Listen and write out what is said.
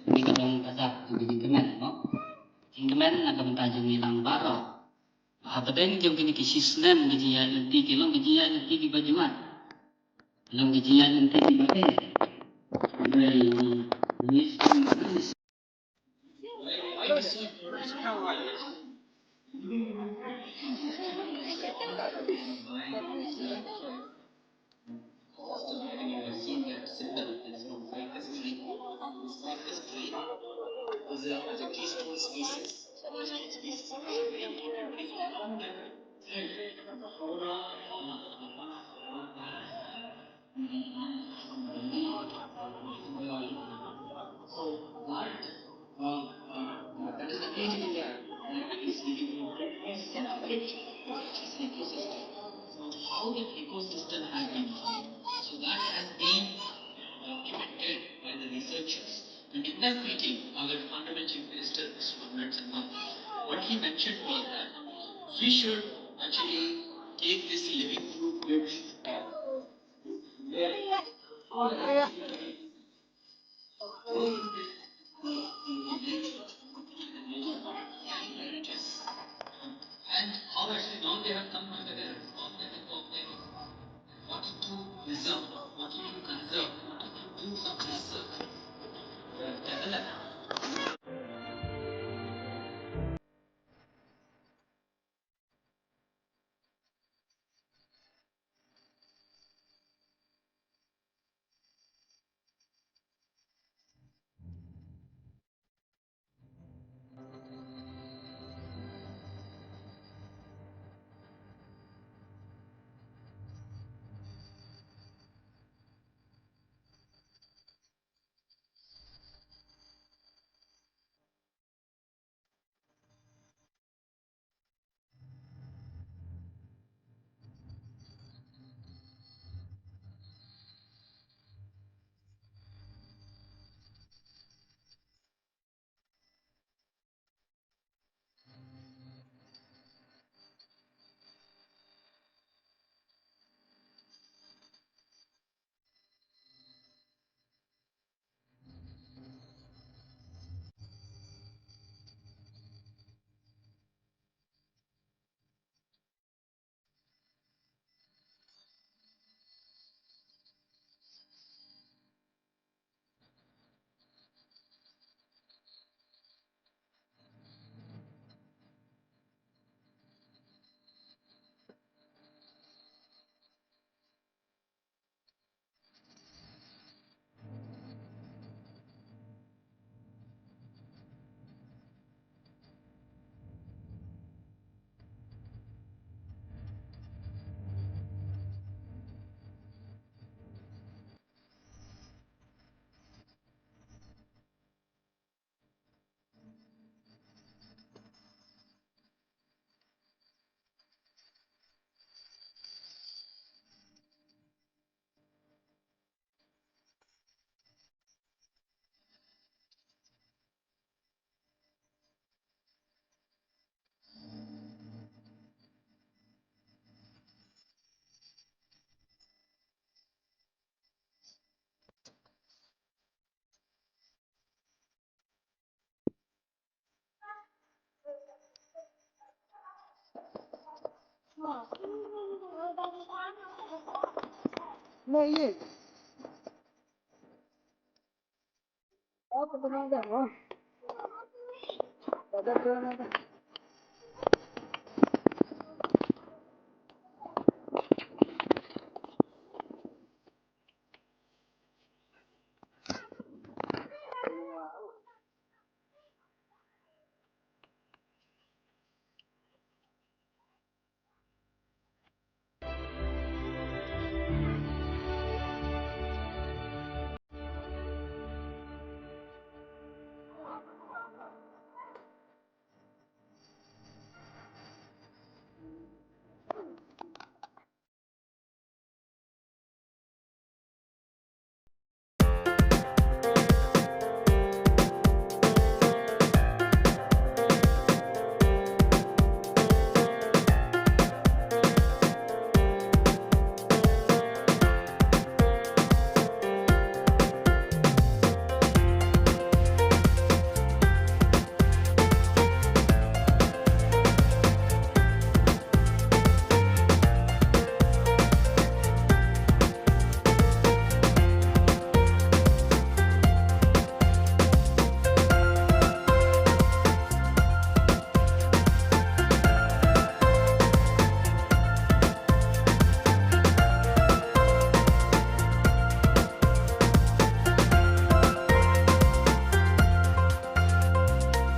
Hindi ka dong kasak, hindi kemen, no? Kemen na kamtajeng nilang baro. Hapaten yung kinikisisnem gajian nanti kilong gajian nanti di bajuan. Long gajian nanti di bate. Dari ni how the ecosystem has been formed. So that has been documented by the researchers. And interpreting our fundamental minister, Mr. Chandra, what he mentioned was that we should actually take this living proof which and how actually now they have come together on the wanted to preserve, wanted to conserve, wanted to do some research. Này, có cái bên đó. Đó, đó, đó.